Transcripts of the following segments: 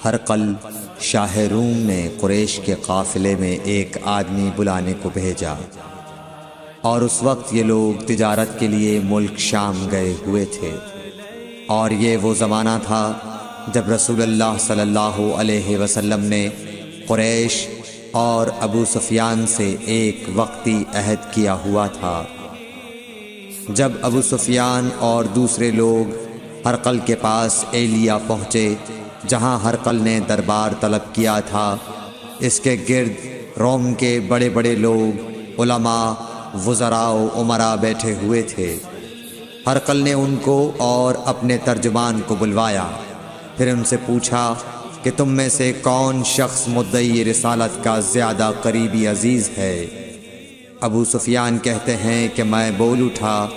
ہرقل شاہ روم نے قریش کے قافلے میں ایک آدمی بلانے کو بھیجا، اور اس وقت یہ لوگ تجارت کے لیے ملک شام گئے ہوئے تھے، اور یہ وہ زمانہ تھا جب رسول اللہ صلی اللہ علیہ وسلم نے قریش اور ابو سفیان سے ایک وقتی عہد کیا ہوا تھا۔ جب ابو سفیان اور دوسرے لوگ ہرقل کے پاس ایلیا پہنچے جہاں ہرقل نے دربار طلب کیا تھا، اس کے گرد روم کے بڑے بڑے لوگ، علماء، وزراء و امراء بیٹھے ہوئے تھے۔ ہرقل نے ان کو اور اپنے ترجمان کو بلوایا، پھر ان سے پوچھا کہ تم میں سے کون شخص مدعی رسالت کا زیادہ قریبی عزیز ہے؟ ابو سفیان کہتے ہیں کہ میں بول اٹھا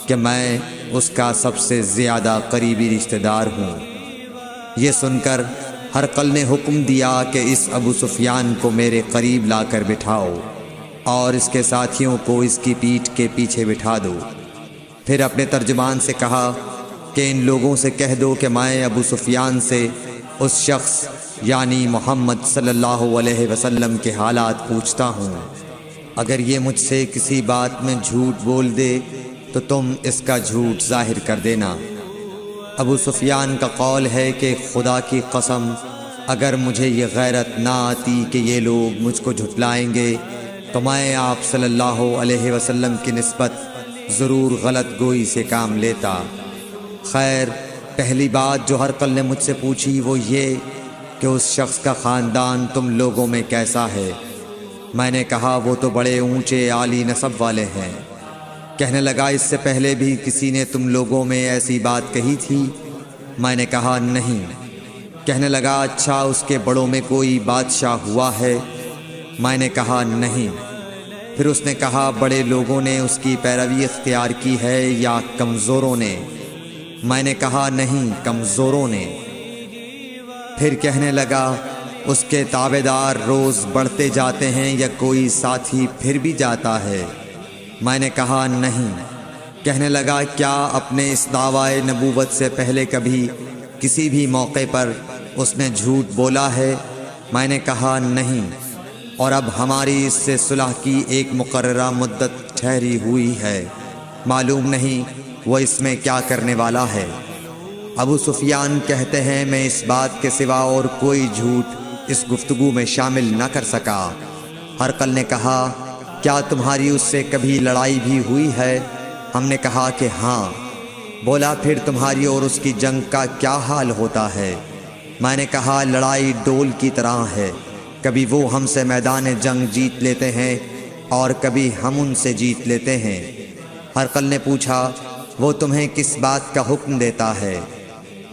کہ میں اس کا سب سے زیادہ قریبی رشتہ دار ہوں۔ یہ سن کر ہرقل نے حکم دیا کہ اس ابو سفیان کو میرے قریب لا کر بٹھاؤ اور اس کے ساتھیوں کو اس کی پیٹھ کے پیچھے بٹھا دو۔ پھر اپنے ترجمان سے کہا کہ ان لوگوں سے کہہ دو کہ میں ابو سفیان سے اس شخص یعنی محمد صلی اللہ علیہ وسلم کے حالات پوچھتا ہوں، اگر یہ مجھ سے کسی بات میں جھوٹ بول دے تو تم اس کا جھوٹ ظاہر کر دینا۔ ابو سفیان کا قول ہے کہ خدا کی قسم اگر مجھے یہ غیرت نہ آتی کہ یہ لوگ مجھ کو جھٹلائیں گے تو میں آپ صلی اللہ علیہ وسلم کی نسبت ضرور غلط گوئی سے کام لیتا۔ خیر، پہلی بات جو ہرقل نے مجھ سے پوچھی وہ یہ کہ اس شخص کا خاندان تم لوگوں میں کیسا ہے؟ میں نے کہا وہ تو بڑے اونچے عالی نسب والے ہیں۔ کہنے لگا اس سے پہلے بھی کسی نے تم لوگوں میں ایسی بات کہی تھی؟ میں نے کہا نہیں۔ کہنے لگا اچھا اس کے بڑوں میں کوئی بادشاہ ہوا ہے؟ میں نے کہا نہیں۔ پھر اس نے کہا بڑے لوگوں نے اس کی پیروی اختیار کی ہے یا کمزوروں نے؟ میں نے کہا نہیں، کمزوروں نے۔ پھر کہنے لگا اس کے تابعدار روز بڑھتے جاتے ہیں یا کوئی ساتھی پھر بھی جاتا ہے؟ میں نے کہا نہیں۔ کہنے لگا کیا اپنے اس دعوی نبوت سے پہلے کبھی کسی بھی موقع پر اس نے جھوٹ بولا ہے؟ میں نے کہا نہیں، اور اب ہماری اس سے صلح کی ایک مقررہ مدت ٹھہری ہوئی ہے، معلوم نہیں وہ اس میں کیا کرنے والا ہے۔ ابو سفیان کہتے ہیں میں اس بات کے سوا اور کوئی جھوٹ اس گفتگو میں شامل نہ کر سکا۔ ہرقل نے کہا کیا تمہاری اس سے کبھی لڑائی بھی ہوئی ہے؟ ہم نے کہا کہ ہاں۔ بولا پھر تمہاری اور اس کی جنگ کا کیا حال ہوتا ہے؟ میں نے کہا لڑائی ڈول کی طرح ہے، کبھی وہ ہم سے میدان جنگ جیت لیتے ہیں اور کبھی ہم ان سے جیت لیتے ہیں۔ ہرقل نے پوچھا وہ تمہیں کس بات کا حکم دیتا ہے؟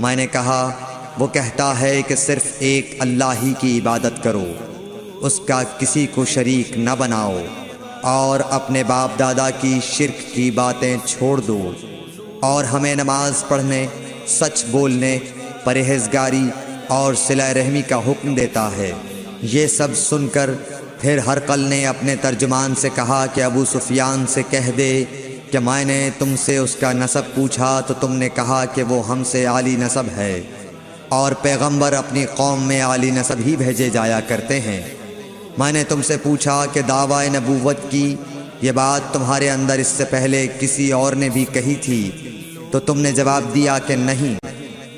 میں نے کہا وہ کہتا ہے کہ صرف ایک اللہ ہی کی عبادت کرو، اس کا کسی کو شریک نہ بناؤ، اور اپنے باپ دادا کی شرک کی باتیں چھوڑ دو، اور ہمیں نماز پڑھنے، سچ بولنے، پرہیزگاری اور صلہ رحمی کا حکم دیتا ہے۔ یہ سب سن کر پھر ہرقل نے اپنے ترجمان سے کہا کہ ابو سفیان سے کہہ دے کہ میں نے تم سے اس کا نسب پوچھا تو تم نے کہا کہ وہ ہم سے عالی نسب ہے، اور پیغمبر اپنی قوم میں عالی نسب ہی بھیجے جایا کرتے ہیں۔ میں نے تم سے پوچھا کہ دعوی نبوت کی یہ بات تمہارے اندر اس سے پہلے کسی اور نے بھی کہی تھی؟ تو تم نے جواب دیا کہ نہیں۔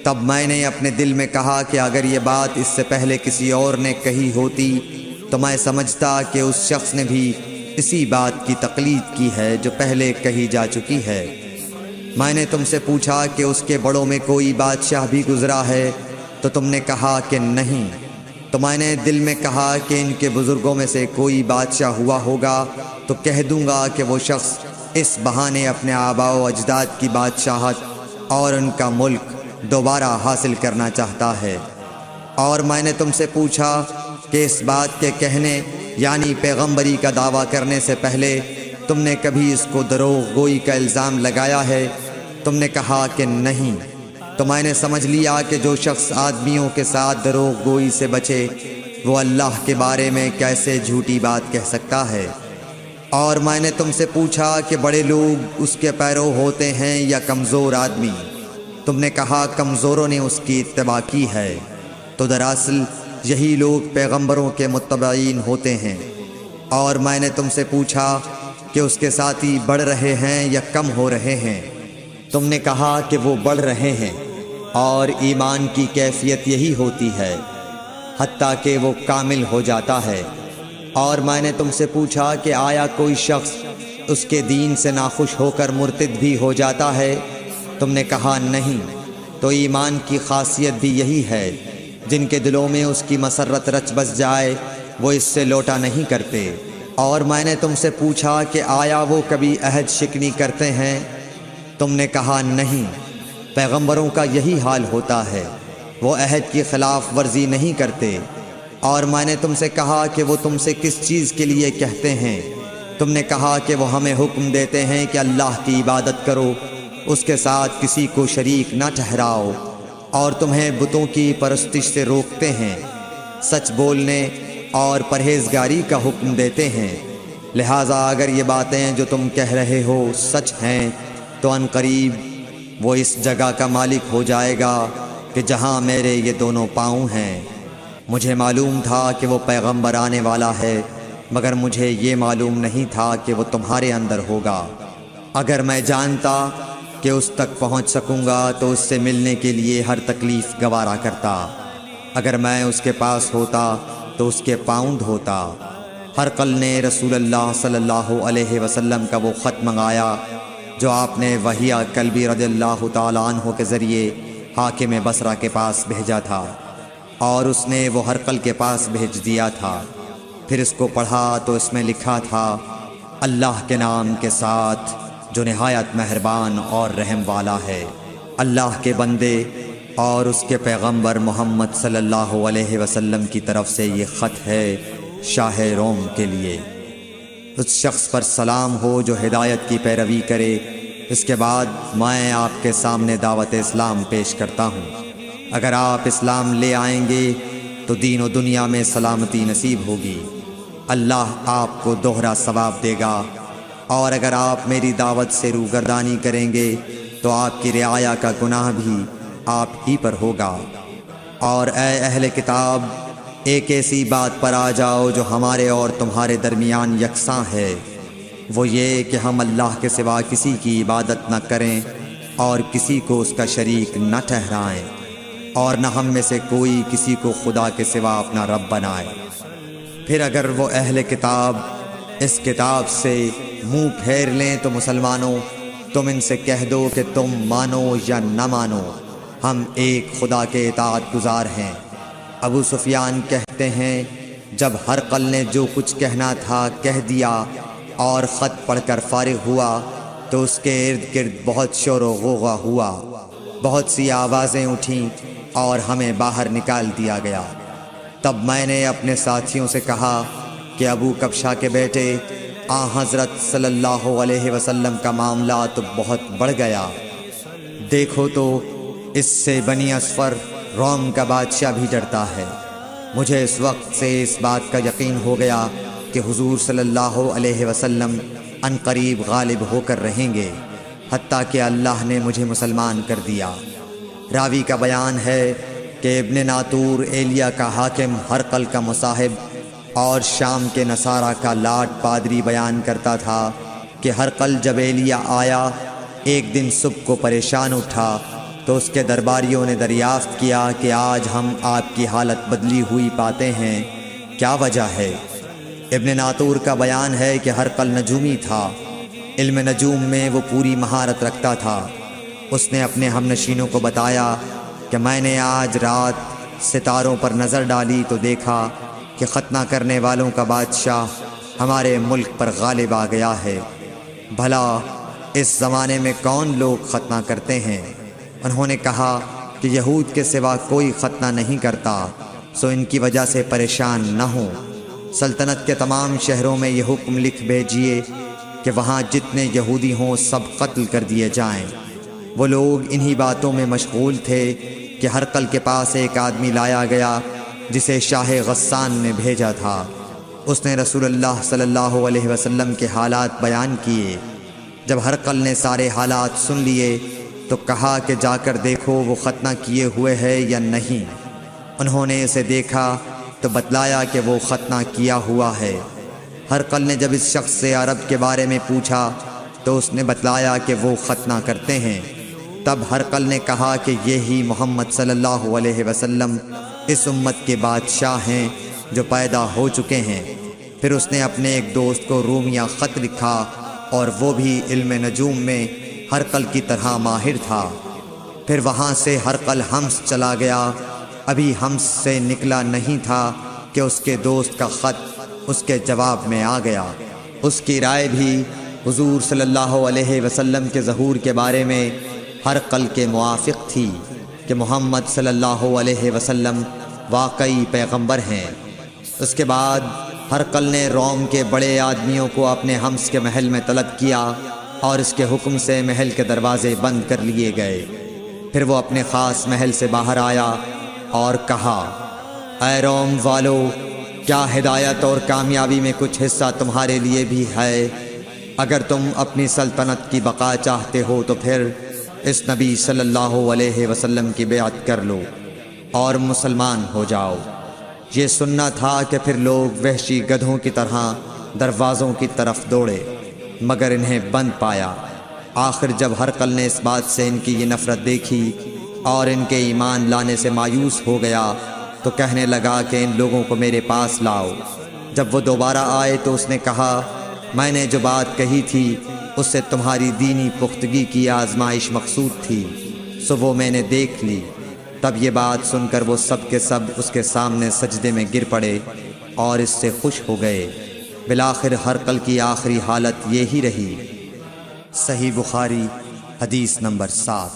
تب میں نے اپنے دل میں کہا کہ اگر یہ بات اس سے پہلے کسی اور نے کہی ہوتی تو میں سمجھتا کہ اس شخص نے بھی اسی بات کی تقلید کی ہے جو پہلے کہی جا چکی ہے۔ میں نے تم سے پوچھا کہ اس کے بڑوں میں کوئی بادشاہ بھی گزرا ہے؟ تو تم نے کہا کہ نہیں۔ تو میں نے دل میں کہا کہ ان کے بزرگوں میں سے کوئی بادشاہ ہوا ہوگا تو کہہ دوں گا کہ وہ شخص اس بہانے اپنے آباء و اجداد کی بادشاہت اور ان کا ملک دوبارہ حاصل کرنا چاہتا ہے۔ اور میں نے تم سے پوچھا کہ اس بات کے کہنے یعنی پیغمبری کا دعویٰ کرنے سے پہلے تم نے کبھی اس کو دروغ گوئی کا الزام لگایا ہے؟ تم نے کہا کہ نہیں۔ تو میں نے سمجھ لیا کہ جو شخص آدمیوں کے ساتھ دروغ گوئی سے بچے وہ اللہ کے بارے میں کیسے جھوٹی بات کہہ سکتا ہے۔ اور میں نے تم سے پوچھا کہ بڑے لوگ اس کے پیرو ہوتے ہیں یا کمزور آدمی؟ تم نے کہا کمزوروں نے اس کی اتباع کی ہے، تو دراصل یہی لوگ پیغمبروں کے متبعین ہوتے ہیں۔ اور میں نے تم سے پوچھا کہ اس کے ساتھی بڑھ رہے ہیں یا کم ہو رہے ہیں؟ تم نے کہا کہ وہ بڑھ رہے ہیں، اور ایمان کی کیفیت یہی ہوتی ہے حتیٰ کہ وہ کامل ہو جاتا ہے۔ اور میں نے تم سے پوچھا کہ آیا کوئی شخص اس کے دین سے ناخوش ہو کر مرتد بھی ہو جاتا ہے؟ تم نے کہا نہیں۔ تو ایمان کی خاصیت بھی یہی ہے، جن کے دلوں میں اس کی مسرت رچ بس جائے وہ اس سے لوٹا نہیں کرتے۔ اور میں نے تم سے پوچھا کہ آیا وہ کبھی عہد شکنی کرتے ہیں؟ تم نے کہا نہیں۔ پیغمبروں کا یہی حال ہوتا ہے، وہ عہد کی خلاف ورزی نہیں کرتے۔ اور میں نے تم سے کہا کہ وہ تم سے کس چیز کے لیے کہتے ہیں؟ تم نے کہا کہ وہ ہمیں حکم دیتے ہیں کہ اللہ کی عبادت کرو، اس کے ساتھ کسی کو شریک نہ ٹھہراؤ، اور تمہیں بتوں کی پرستش سے روکتے ہیں، سچ بولنے اور پرہیزگاری کا حکم دیتے ہیں۔ لہٰذا اگر یہ باتیں جو تم کہہ رہے ہو سچ ہیں تو ان قریب وہ اس جگہ کا مالک ہو جائے گا کہ جہاں میرے یہ دونوں پاؤں ہیں۔ مجھے معلوم تھا کہ وہ پیغمبر آنے والا ہے، مگر مجھے یہ معلوم نہیں تھا کہ وہ تمہارے اندر ہوگا۔ اگر میں جانتا کہ اس تک پہنچ سکوں گا تو اس سے ملنے کے لیے ہر تکلیف گوارا کرتا۔ اگر میں اس کے پاس ہوتا تو اس کے پاؤں دھوتا۔ ہرقل نے رسول اللہ صلی اللہ علیہ وسلم کا وہ خط منگایا جو آپ نے وحیہ کلبی رضی اللہ تعالیٰ عنہ کے ذریعے حاکم بصرہ کے پاس بھیجا تھا، اور اس نے وہ ہرقل کے پاس بھیج دیا تھا۔ پھر اس کو پڑھا تو اس میں لکھا تھا، اللہ کے نام کے ساتھ جو نہایت مہربان اور رحم والا ہے۔ اللہ کے بندے اور اس کے پیغمبر محمد صلی اللہ علیہ وسلم کی طرف سے یہ خط ہے شاہ روم کے لیے۔ اس شخص پر سلام ہو جو ہدایت کی پیروی کرے۔ اس کے بعد میں آپ کے سامنے دعوت اسلام پیش کرتا ہوں۔ اگر آپ اسلام لے آئیں گے تو دین و دنیا میں سلامتی نصیب ہوگی، اللہ آپ کو دوہرا ثواب دے گا۔ اور اگر آپ میری دعوت سے روگردانی کریں گے تو آپ کی رعایا کا گناہ بھی آپ ہی پر ہوگا۔ اور اے اہل کتاب، ایک ایسی بات پر آ جاؤ جو ہمارے اور تمہارے درمیان یکساں ہے، وہ یہ کہ ہم اللہ کے سوا کسی کی عبادت نہ کریں اور کسی کو اس کا شریک نہ ٹھہرائیں، اور نہ ہم میں سے کوئی کسی کو خدا کے سوا اپنا رب بنائے۔ پھر اگر وہ اہل کتاب اس کتاب سے منہ پھیر لیں تو مسلمانوں، تم ان سے کہہ دو کہ تم مانو یا نہ مانو، ہم ایک خدا کے اطاعت گزار ہیں۔ ابو سفیان کہتے ہیں، جب ہرقل نے جو کچھ کہنا تھا کہہ دیا اور خط پڑھ کر فارغ ہوا تو اس کے ارد گرد بہت شور و غوغا ہوا، بہت سی آوازیں اٹھیں اور ہمیں باہر نکال دیا گیا۔ تب میں نے اپنے ساتھیوں سے کہا کہ ابو کبشہ کے بیٹے حضرت صلی اللہ علیہ وسلم کا معاملہ تو بہت بڑھ گیا۔ دیکھو تو اس سے بنی اصفر روم کا بادشاہ بھی ڈرتا ہے۔ مجھے اس وقت سے اس بات کا یقین ہو گیا کہ حضور صلی اللہ علیہ وسلم ان قریب غالب ہو کر رہیں گے، حتیٰ کہ اللہ نے مجھے مسلمان کر دیا۔ راوی کا بیان ہے کہ ابن ناطور ایلیا کا حاکم ہرقل کا مصاحب اور شام کے نصارہ کا لاٹ پادری بیان کرتا تھا کہ ہرقل جب ایلیا آیا ایک دن صبح کو پریشان اٹھا تو اس کے درباریوں نے دریافت کیا کہ آج ہم آپ کی حالت بدلی ہوئی پاتے ہیں، کیا وجہ ہے؟ ابن ناطور کا بیان ہے کہ ہرقل نجومی تھا، علم نجوم میں وہ پوری مہارت رکھتا تھا۔ اس نے اپنے ہم نشینوں کو بتایا کہ میں نے آج رات ستاروں پر نظر ڈالی تو دیکھا کہ ختنہ کرنے والوں کا بادشاہ ہمارے ملک پر غالب آ گیا ہے۔ بھلا اس زمانے میں کون لوگ ختنہ کرتے ہیں؟ انہوں نے کہا کہ یہود کے سوا کوئی ختنہ نہیں کرتا، سو ان کی وجہ سے پریشان نہ ہوں۔ سلطنت کے تمام شہروں میں یہ حکم لکھ بھیجیے کہ وہاں جتنے یہودی ہوں سب قتل کر دیے جائیں۔ وہ لوگ انہی باتوں میں مشغول تھے کہ ہرقل کے پاس ایک آدمی لایا گیا جسے شاہ غسان نے بھیجا تھا۔ اس نے رسول اللہ صلی اللہ علیہ وسلم کے حالات بیان کیے۔ جب ہرقل نے سارے حالات سن لیے تو کہا کہ جا کر دیکھو وہ ختنہ کیے ہوئے ہے یا نہیں۔ انہوں نے اسے دیکھا تو بتلایا کہ وہ ختنہ کیا ہوا ہے۔ ہرقل نے جب اس شخص سے عرب کے بارے میں پوچھا تو اس نے بتلایا کہ وہ ختنہ کرتے ہیں۔ تب ہرقل نے کہا کہ یہی محمد صلی اللہ علیہ وسلم اس امت کے بادشاہ ہیں جو پیدا ہو چکے ہیں۔ پھر اس نے اپنے ایک دوست کو رومیہ خط لکھا اور وہ بھی علم نجوم میں ہرقل کی طرح ماہر تھا۔ پھر وہاں سے ہرقل حمص چلا گیا۔ ابھی حمص سے نکلا نہیں تھا کہ اس کے دوست کا خط اس کے جواب میں آ گیا۔ اس کی رائے بھی حضور صلی اللہ علیہ وسلم کے ظہور کے بارے میں ہرقل کے موافق تھی کہ محمد صلی اللہ علیہ وسلم واقعی پیغمبر ہیں۔ اس کے بعد ہرقل نے روم کے بڑے آدمیوں کو اپنے حمص کے محل میں طلب کیا اور اس کے حکم سے محل کے دروازے بند کر لیے گئے۔ پھر وہ اپنے خاص محل سے باہر آیا اور کہا، اے روم والو، کیا ہدایت اور کامیابی میں کچھ حصہ تمہارے لیے بھی ہے؟ اگر تم اپنی سلطنت کی بقا چاہتے ہو تو پھر اس نبی صلی اللہ علیہ وسلم کی بیعت کر لو اور مسلمان ہو جاؤ۔ یہ سننا تھا کہ پھر لوگ وحشی گدھوں کی طرح دروازوں کی طرف دوڑے مگر انہیں بند پایا۔ آخر جب ہرقل نے اس بات سے ان کی یہ نفرت دیکھی اور ان کے ایمان لانے سے مایوس ہو گیا تو کہنے لگا کہ ان لوگوں کو میرے پاس لاؤ۔ جب وہ دوبارہ آئے تو اس نے کہا، میں نے جو بات کہی تھی اس سے تمہاری دینی پختگی کی آزمائش مقصود تھی، سو وہ میں نے دیکھ لی۔ تب یہ بات سن کر وہ سب کے سب اس کے سامنے سجدے میں گر پڑے اور اس سے خوش ہو گئے۔ بالآخر ہرقل کی آخری حالت یہی رہی۔ صحیح بخاری حدیث نمبر 7۔